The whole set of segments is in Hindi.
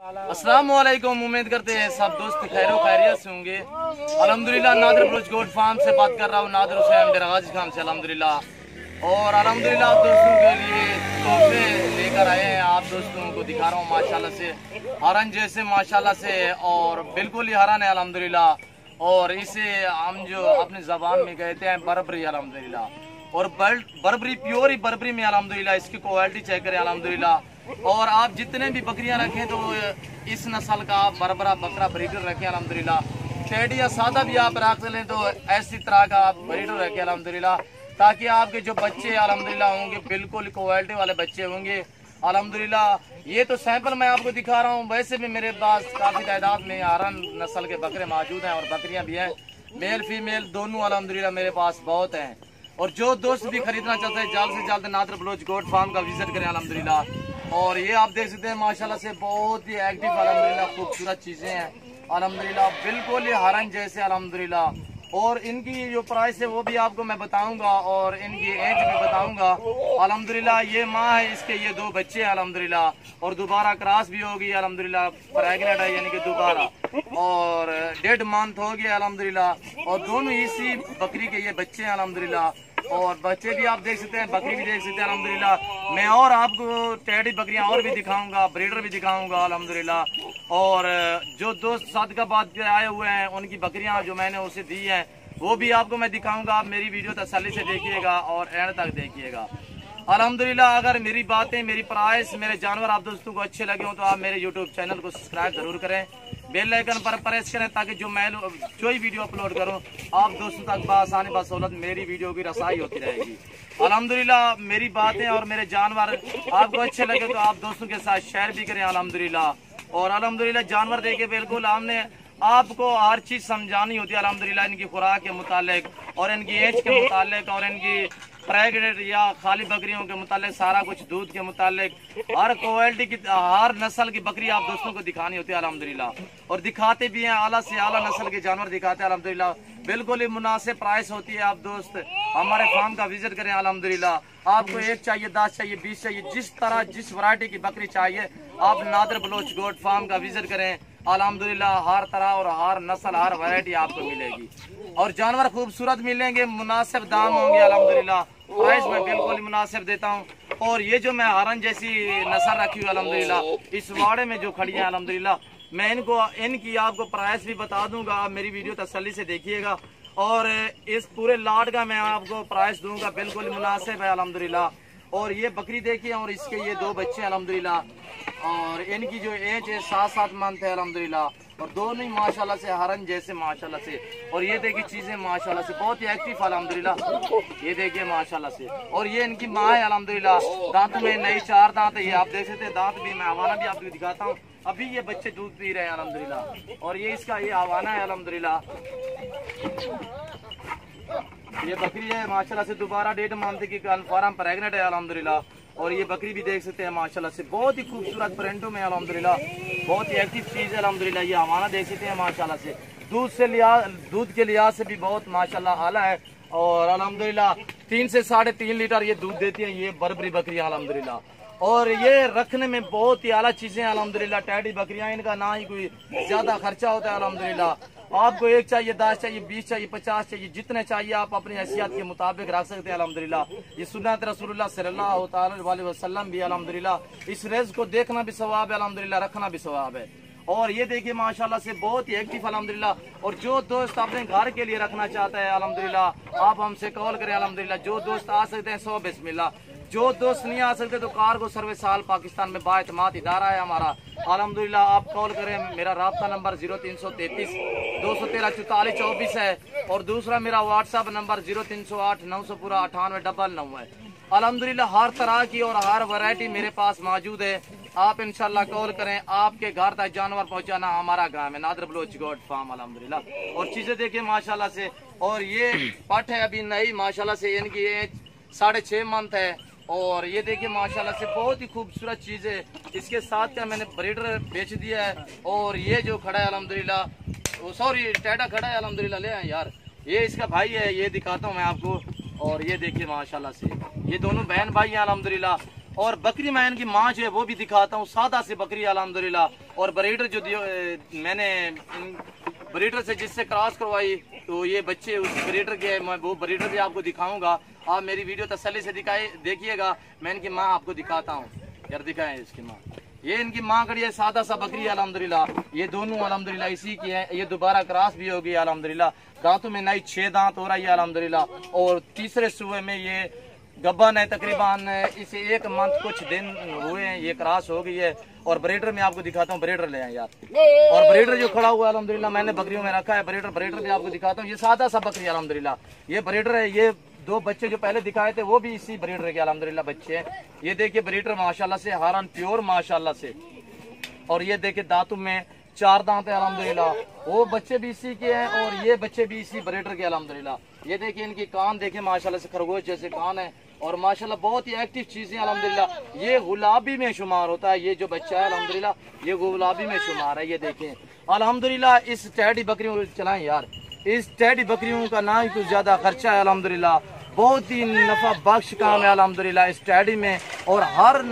अस्सलाम वालेकुम। उम्मीद करते हैं सब दोस्त खैर खैरियत से होंगे। अल्हम्दुलिल्लाह नादिर बलोच गोट फार्म से बात कर रहा हूँ, नादिर हुसैन डेरागाजी खान से अल्हम्दुलिल्लाह। और अल्हम्दुलिल्लाह आप दोस्तों के लिए तोहफे लेकर आए हैं, आप दोस्तों को दिखा रहा हूँ माशाल्लाह से हरन जैसे माशाल्लाह से, और बिल्कुल ही हरन है अल्हम्दुलिल्लाह। और इसे हम जो अपनी ज़बान में कहते हैं बर्बरी अल्हम्दुलिल्लाह, और बर्बरी प्योर ही बर्बरी में अल्हम्दुलिल्लाह। इसकी क्वालिटी चेक करें अल्हम्दुलिल्लाह। और आप जितने भी बकरियां रखें तो इस नस्ल का आप बरबरा बकरा ब्रीडर रखें अल्हम्दुलिल्लाह। टेडी या सादा भी आप रख लें तो ऐसी तरह का आप ब्रीडर रखें अल्हम्दुलिल्लाह, ताकि आपके जो बच्चे अल्हम्दुलिल्लाह होंगे बिल्कुल क्वालिटी वाले बच्चे होंगे अल्हम्दुलिल्लाह। ये तो सैंपल मैं आपको दिखा रहा हूँ, वैसे भी मेरे पास काफ़ी तादाद में हरन नस्ल के बकरे मौजूद हैं और बकरियाँ भी हैं, मेल फीमेल दोनों अल्हम्दुलिल्लाह मेरे पास बहुत हैं। और जो दोस्त भी खरीदना चाहते हैं जल्द से जल्द नादिर बलोच गोट फार्म का विजिट करें अल्हम्दुलिल्लाह। और ये आप देख सकते हैं माशाल्लाह से बहुत ही एक्टिव अल्हम्दुलिल्लाह, खूबसूरत चीज़ें हैं अल्हम्दुलिल्लाह, बिल्कुल ही हरन जैसे अल्हम्दुलिल्लाह। और इनकी जो प्राइस है वो भी आपको मैं बताऊंगा और इनकी एज भी बताऊंगा अल्हम्दुलिल्लाह। ये माँ है, इसके ये दो बच्चे हैं अल्हम्दुलिल्लाह, और दोबारा क्रॉस भी होगी अल्हम्दुलिल्लाह, प्रेग्नेंट है यानी कि दोबारा, और 1.5 मंथ हो गया अल्हम्दुलिल्लाह। और दोनों इसी बकरी के ये बच्चे हैं अल्हम्दुलिल्लाह, और बच्चे भी आप देख सकते हैं, बकरी भी देख सकते हैं अल्हम्दुलिल्लाह। मैं और आपको टेडी बकरियां और भी दिखाऊंगा, ब्रीडर भी दिखाऊंगा अल्हम्दुलिल्लाह। और जो दोस्त सादकाबाद के आए हुए हैं उनकी बकरियां जो मैंने उसे दी हैं वो भी आपको मैं दिखाऊंगा। आप मेरी वीडियो तसल्ली से देखिएगा और एंड तक देखिएगा अल्हम्दुलिल्लाह। अगर मेरी बातें, मेरी प्राइस, मेरे जानवर आप दोस्तों को अच्छे लगे हो तो आप मेरे यूट्यूब चैनल को सब्सक्राइब जरूर करें, बेल आइकन पर प्रेस करें, ताकि जो मैं जो ही वीडियो अपलोड करूं आप दोस्तों तक बआसानी बसहूलत मेरी वीडियो की रसाई होती रहेगी अल्हम्दुलिल्लाह। मेरी बातें और मेरे जानवर आपको अच्छे लगे तो आप दोस्तों के साथ शेयर भी करें अल्हम्दुलिल्लाह। और अल्हम्दुलिल्लाह जानवर देखे बिल्कुल हमने आपको हर चीज़ समझानी होती है अल्हम्दुलिल्लाह, इनकी खुराक के मुतालिक और इनकी एज के मुतालिक और इनकी प्रेग्नेंट या खाली बकरियों के मुतालिक, सारा कुछ दूध के मुतालिक, हर क्वालिटी की हर नस्ल की बकरी आप दोस्तों को दिखानी होती है अल्हम्दुलिल्लाह। और दिखाते भी हैं, आला से आला नस्ल के जानवर दिखाते हैं अल्हम्दुलिल्लाह, बिल्कुल ही मुनासिब प्राइस होती है। आप दोस्त हमारे फार्म का विजिट करें अल्हम्दुलिल्लाह। आपको 1 चाहिए, 10 चाहिए, 20 चाहिए, जिस तरह जिस वैरायटी की बकरी चाहिए आप नादिर बलोच गोट फार्म का विजिट करें अल्हम्दुलिल्लाह। हर तरह और हर नस्ल हर वैरायटी आपको मिलेगी, और जानवर खूबसूरत मिलेंगे, मुनासिब दाम होंगे अल्हम्दुलिल्लाह। प्राइस मैं बिल्कुल ही मुनासिब देता हूँ। और ये जो मैं हरन जैसी नस्ल रखी हुई अल्हम्दुलिल्लाह, इस वाड़े में जो खड़ी है अल्हम्दुलिल्लाह, मैं इनकी आपको प्राइस भी बता दूंगा, आप मेरी वीडियो तसल्ली से देखिएगा। और इस पूरे लाट का मैं आपको प्राइस दूंगा, बिल्कुल ही मुनासिब है अल्हम्दुलिल्लाह। और ये बकरी देखिए, और इसके ये 2 बच्चे अल्हम्दुलिल्लाह, और इनकी जो एज है 7-7 मंथ है अल्हम्दुलिल्लाह, और दोनों ही माशाल्लाह से हरन जैसे माशाल्लाह से। और ये देखिए चीजें माशाल्लाह से बहुत ही एक्टिव अल्हम्दुलिल्लाह, ये देखिए माशाल्लाह से। और ये इनकी माँ है अल्हम्दुलिल्लाह, दांतों में नई 4 दांत है, ये आप देख सकते हैं, दांत भी मैं हवाना भी आपको दिखाता हूँ। अभी ये बच्चे दूध पी रहे हैं अल्हम्दुलिल्लाह, और ये इसका ये हवाना है अल्हम्दुलिल्लाह। ये बकरी है माशाल्लाह से, दोबारा 1.5 मंथ की कन्फर्म प्रेग्नेंट है अल्हम्दुलिल्लाह। और ये बकरी भी देख सकते हैं माशाल्लाह से, बहुत ही खूबसूरत प्रिंटों में अल्हम्दुलिल्लाह, बहुत ही एक्टिव चीज़ है अल्हम्दुलिल्लाह। ये हमारा देख सकते हैं माशाल्लाह से, दूध के लिहाज से भी बहुत माशाल्लाह आला है। और अल्हम्दुलिल्लाह 3 से 3.5 लीटर ये दूध देती है ये बर्बरी बकरियाँ अल्हम्दुलिल्लाह। और ये रखने में बहुत ही आला चीज़ें अल्हम्दुलिल्लाह। टेडी बकरियाँ, इनका ना ही कोई ज़्यादा खर्चा होता है अल्हम्दुलिल्लाह। आपको 1 चाहिए, 10 चाहिए, 20 चाहिए, 50 चाहिए, जितने चाहिए आप अपनी हैसियत के मुताबिक रख सकते हैं अल्हम्दुलिल्लाह। ये सुन्नत रसूलुल्लाह सल्लल्लाहु अलैहि वसल्लम भी अल्हम्दुलिल्लाह। इस रेज़ को देखना भी सवाब है अल्हम्दुलिल्लाह, रखना भी सवाब है। और ये देखिए माशाल्लाह से बहुत ही एक्टिव अल्हम्दुलिल्लाह। और जो दोस्त अपने घर के लिए रखना चाहता है अल्हम्दुलिल्लाह आप हमसे कॉल करें अल्हम्दुलिल्लाह। जो दोस्त आ सकते हैं 100 बिस्मिल्लाह, जो दोस्त नहीं आ सकते तो कार्गो सर्विस साल पाकिस्तान में बाएतमाद इदारा है हमारा अल्हम्दुलिल्लाह। आप कॉल करें, मेरा राब्ता नंबर 0333 213 44 24 है, और दूसरा मेरा व्हाट्सएप नंबर 0308 900 पूरा 9899 है अल्हम्दुलिल्लाह। हर तरह की और हर वैरायटी मेरे पास मौजूद है, आप इंशाल्लाह कॉल करें, आपके घर तक जानवर पहुंचाना हमारा काम है, नादिर बलोच गोट फार्म अल्हम्दुलिल्लाह। और चीजें देखिए माशाल्लाह से। और ये पट है अभी नई माशाल्लाह से, इनकी एज 6.5 मंथ है। और ये देखिए माशाल्लाह से बहुत ही खूबसूरत चीज है। इसके साथ का मैंने ब्रीडर बेच दिया है। और ये जो खड़ा है अल्हम्दुलिल्लाह, सॉरी टेडा खड़ा है अल्हम्दुलिल्लाह, ले आए यार, ये इसका भाई है, ये दिखाता हूँ मैं आपको। और ये देखिए माशाल्लाह से, ये दोनों बहन भाई हैं अल्हम्दुलिल्लाह। और बकरी मैं इनकी माँ जो है वो भी दिखाता हूँ, सादा से बकरी अल्हम्दुलिल्लाह। और ब्रीडर जो मैंने ब्रीडर से जिससे क्रॉस करवाई तो ये बच्चे उस ब्रीडर के, मैं वो ब्रीडर भी आपको दिखाऊंगा। आप मेरी वीडियो तसल्ली से देखिएगा। मैं इनकी माँ आपको दिखाता हूँ, यार दिखाएं इसकी माँ। ये इनकी माँ खड़ी है, सादा सा बकरी है अल्हम्दुलिल्लाह। ये दोनों अल्हम्दुलिल्लाह इसी की है। ये दोबारा क्रॉस भी होगी अल्हम्दुलिल्लाह। दांतों में नई 6 दांत हो रही है अल्हम्दुलिल्लाह। और तीसरे सूबे में ये गब्बन है, तकरीबन इसे 1 मंथ कुछ दिन हुए हैं, ये क्रॉस हो गई है। और ब्रीडर मैं आपको दिखाता हूँ, ब्रीडर ले आए यार। और ब्रीडर जो खड़ा हुआ है अल्हम्दुलिल्लाह, मैंने बकरियों में रखा है ब्रीडर भी आपको दिखाता हूँ। ये सादा सा बकरी अल्हम्दुलिल्लाह, ये ब्रीडर है। ये 2 बच्चे जो पहले दिखाए थे वो भी इसी ब्रीडर के अल्हम्दुलिल्लाह बच्चे हैं। ये देखिए ब्रीडर माशाल्लाह से, हारन प्योर माशाल्लाह से। और ये देखिए दांतों में 4 दांत है अल्हम्दुलिल्लाह। वो बच्चे भी इसी के हैं और ये बच्चे भी इसी ब्रीडर के अल्हम्दुलिल्लाह। ये देखिए इनकी कान देखिए माशाल्लाह से, खरगोश जैसे कान है। और माशाल्लाह बहुत ही एक्टिव चीजें अल्हम्दुलिल्लाह। ये गुलाबी में शुमार होता है, ये जो बच्चा है अल्हम्दुलिल्लाह ये गुलाबी में शुमार है। ये देखें अल्हम्दुलिल्लाह। इस टैडी बकरियों चलाएं यार, इस टैडी बकरियों का ना ही कुछ ज्यादा खर्चा है अल्हम्दुलिल्लाह। बहुत ही नफा बख्श काम है अल्हम्दुलिल्लाह इस टैडी में। और हर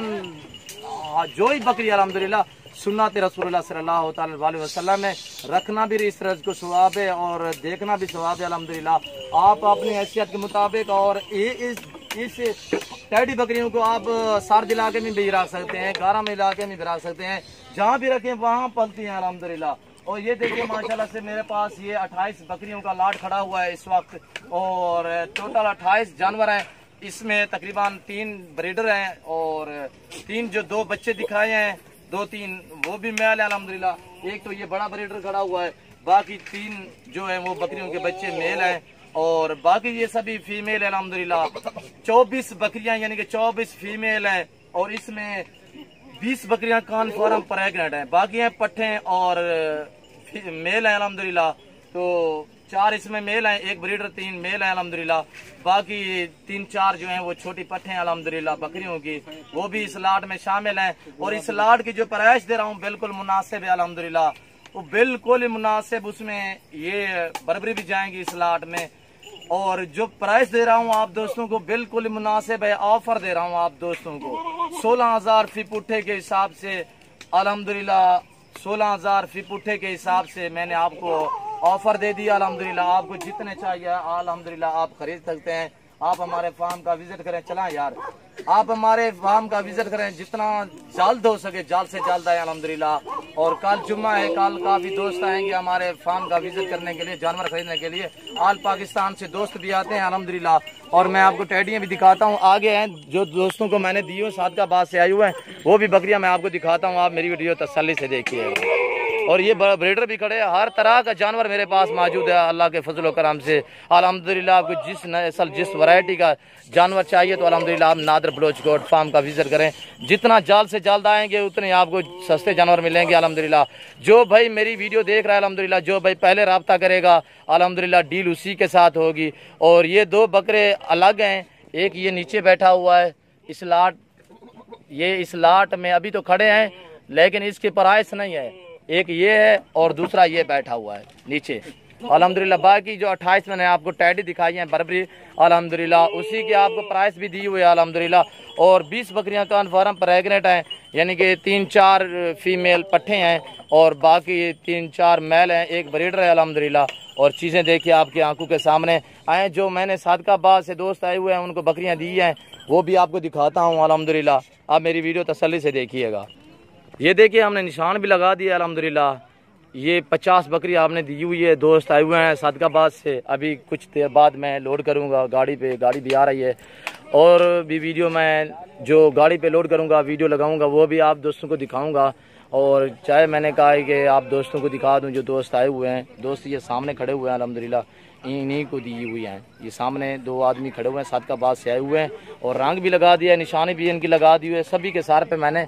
जो ही बकरी अल्हम्दुलिल्लाह सुन्नत रसूलुल्लाह सल्लल्लाहु अलैहि वसल्लम में रखना भी इस तरह को सवाब है और देखना भी सवाब है अल्हम्दुलिल्लाह। आप अपनी हैसियत के मुताबिक और इस टैडी बकरियों को आप सर्द इलाके में भी रख सकते हैं, गर्म इलाके में भी रख सकते हैं, जहाँ भी रखें वहाँ पलती हैं अल्हम्दुलिल्लाह। और ये देखिए माशाल्लाह से मेरे पास ये 28 बकरियों का लाट खड़ा हुआ है इस वक्त। और टोटल 28 जानवर हैं। इसमें तकरीबन 3 ब्रीडर हैं और 3 जो 2 बच्चे दिखाए हैं, 2-3 वो भी मेल है अल्हम्दुलिल्लाह। एक तो ये बड़ा ब्रीडर खड़ा हुआ है, बाकी 3 जो है वो बकरियों के बच्चे मेल हैं और बाकी ये सभी फीमेल है अल्हम्दुलिल्लाह। 24 बकरियां यानी कि 24 फीमेल हैं और इसमें 20 बकरियां कन्फर्म प्रेग्नेंट हैं, बाकी हैं पट्ठे और मेल है अल्हम्दुलिल्लाह। तो 4 इसमें मेल हैं, 1 ब्रीडर, 3 मेल है अल्हम्दुलिल्लाह। बाकी 3-4 जो हैं वो छोटी पट्ठे हैं अल्हम्दुलिल्लाह बकरियों की, वो भी इस लाट में शामिल हैं। और इस लाट की जो प्राइस दे रहा हूँ बिल्कुल मुनासिब है अल्हम्दुलिल्लाह, वो बिल्कुल ही मुनासिब। उसमें ये बर्बरी भी जाएंगी इस लाट में। और जो प्राइस दे रहा हूँ आप दोस्तों को बिल्कुल मुनासिब है, ऑफर दे रहा हूँ आप दोस्तों को 16,000 फी पुट्ठे के हिसाब से अल्हम्दुलिल्लाह। 16,000 फी पुट्ठे के हिसाब से मैंने आपको ऑफर दे दिया अल्हम्दुलिल्लाह। आपको जितने चाहिए अल्हम्दुलिल्लाह आप खरीद सकते हैं। आप हमारे फार्म का विजिट करें, चला यार आप हमारे फार्म का विजिट करें, जितना जल्द हो सके जल्द से जल्द आए अल्हम्दुलिल्लाह। और कल जुम्मा है, कल काफी दोस्त आएंगे हमारे फार्म का विजिट करने के लिए, जानवर खरीदने के लिए। आल पाकिस्तान से दोस्त भी आते हैं अल्हम्दुलिल्लाह। और मैं आपको टैडियाँ भी दिखाता हूँ, आगे हैं जो दोस्तों को मैंने दी हो सादकाबाद से आए हुए हैं, वो भी बकरियाँ मैं आपको दिखाता हूँ। आप मेरी वीडियो तसल्ली से देखिएगा। और ये ब्रीडर भी खड़े हैं, हर तरह का जानवर मेरे पास मौजूद है अल्लाह के फजल करम से अल्हम्दुलिल्लाह। आपको जिस नस्ल जिस वैरायटी का जानवर चाहिए तो अल्हम्दुलिल्लाह आप नादर बलोच गोट फार्म का विजिट करें। जितना जल्द से जल्द आएंगे उतने आपको सस्ते जानवर मिलेंगे अल्हम्दुलिल्लाह। जो भाई मेरी वीडियो देख रहा है अल्हम्दुलिल्लाह, जो भाई पहले रब्ता करेगा अल्हम्दुलिल्लाह डील उसी के साथ होगी। और ये 2 बकरे अलग हैं, एक ये नीचे बैठा हुआ है इस लाट में अभी तो खड़े हैं, लेकिन इसकी प्राइस नहीं है। एक ये है और दूसरा ये बैठा हुआ है नीचे अल्हम्दुलिल्लाह। बाकी जो 28 मैंने आपको टैडी दिखाई हैं बर्बरी अल्हम्दुलिल्लाह, उसी की आपको प्राइस भी दी हुई है अल्हम्दुलिल्लाह। और 20 बकरियां कन्फर्म प्रेग्नेंट हैं, यानी कि 3-4 फीमेल पट्ठे हैं और बाकी 3-4 मेल हैं, 1 ब्रीडर है अल्हम्दुलिल्लाह। और चीज़ें देखिए आपकी आंखों के सामने आए। जो मैंने सादकाबाद से दोस्त आए हुए हैं उनको बकरियाँ दी हैं वो भी आपको दिखाता हूँ अल्हम्दुलिल्लाह। आप मेरी वीडियो तसल्ली से देखिएगा। ये देखिए हमने निशान भी लगा दिया अल्हम्दुलिल्लाह। ये 50 बकरी आपने दी हुई है, दोस्त आए हुए हैं सादकाबाद से। अभी कुछ देर बाद मैं लोड करूंगा गाड़ी पे, गाड़ी भी आ रही है। और भी वीडियो मैं जो गाड़ी पे लोड करूंगा वीडियो लगाऊंगा वो भी आप दोस्तों को दिखाऊंगा। और चाहे मैंने कहा है कि आप दोस्तों को दिखा दूं, जो दोस्त आए हुए हैं, दोस्त ये सामने खड़े हुए हैं अल्हम्दुलिल्लाह, इन्हीं को दी हुई हैं। ये सामने 2 आदमी खड़े हुए हैं सादकाबाद से आए हुए हैं और रंग भी लगा दिया है, निशानी भी इनकी लगा दी हुई है। सभी के सर पे मैंने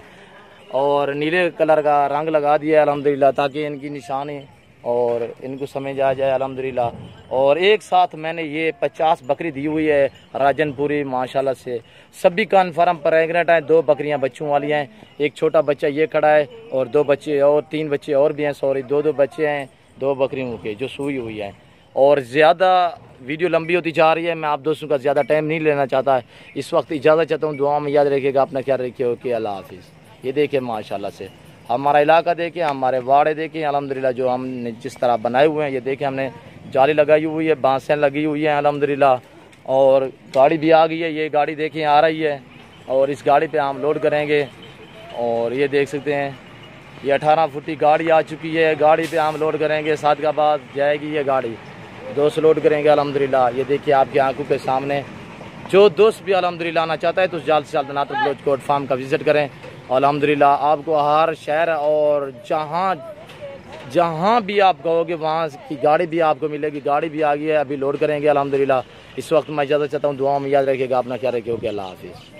और नीले कलर का रंग लगा दिया है अल्हम्दुलिल्लाह, ताकि इनकी निशानी और इनको समझ आ जाए अल्हम्दुलिल्लाह। और एक साथ मैंने ये 50 बकरी दी हुई है राजनपुरी माशाल्लाह से। सभी कन्फर्म प्रेग्नेंट हैं, 2 बकरियां बच्चों वाली हैं। एक छोटा बच्चा ये खड़ा है और 2 बच्चे और 3 बच्चे और भी हैं, सॉरी 2 बच्चे हैं 2 बकरियों के जो सूई हुई हैं। और ज़्यादा वीडियो लंबी होती जा रही है, मैं आप दोस्तों का ज़्यादा टाइम नहीं लेना चाहता। इस वक्त इजाज़त चाहता हूँ, दुआ में याद रखिएगा, अपना ख्याल रखिए। ओके, अल्लाह हाफिज़। ये देखिए माशाल्लाह से हमारा इलाका देखें, हमारे वाड़े देखें अल्हम्दुलिल्लाह, जो हमने जिस तरह बनाए हुए हैं। ये देखें हमने जाली लगाई हुई है, बांसें लगी हुई हैं अल्हम्दुलिल्लाह, और गाड़ी भी आ गई है। ये गाड़ी देखें आ रही है और इस गाड़ी पे हम लोड करेंगे। और ये देख सकते हैं ये 18 फुटी गाड़ी आ चुकी है। गाड़ी पे हम लोड करेंगे, सादगाबाद जाएगी ये गाड़ी, दोस्त लोड करेंगे अल्हम्दुलिल्लाह। ये देखिए आपकी आंखों के सामने। जो दोस्त भी अल्हम्दुलिल्लाह आना चाहता है तो जल्द से जल्द नादर बलोच गोट फार्म का विज़िट करें। अल्हम्दुलिल्लाह आपको हर शहर और जहाँ भी आप कहोगे वहाँ की गाड़ी भी आपको मिलेगी। गाड़ी भी आ गई है, अभी लोड करेंगे अल्हम्दुलिल्लाह। इस वक्त मैं इजाज़त चाहता हूँ, दुआ में याद रखिएगा, अपना ख्याल रखिए। ओके, अल्लाह हाफिज़।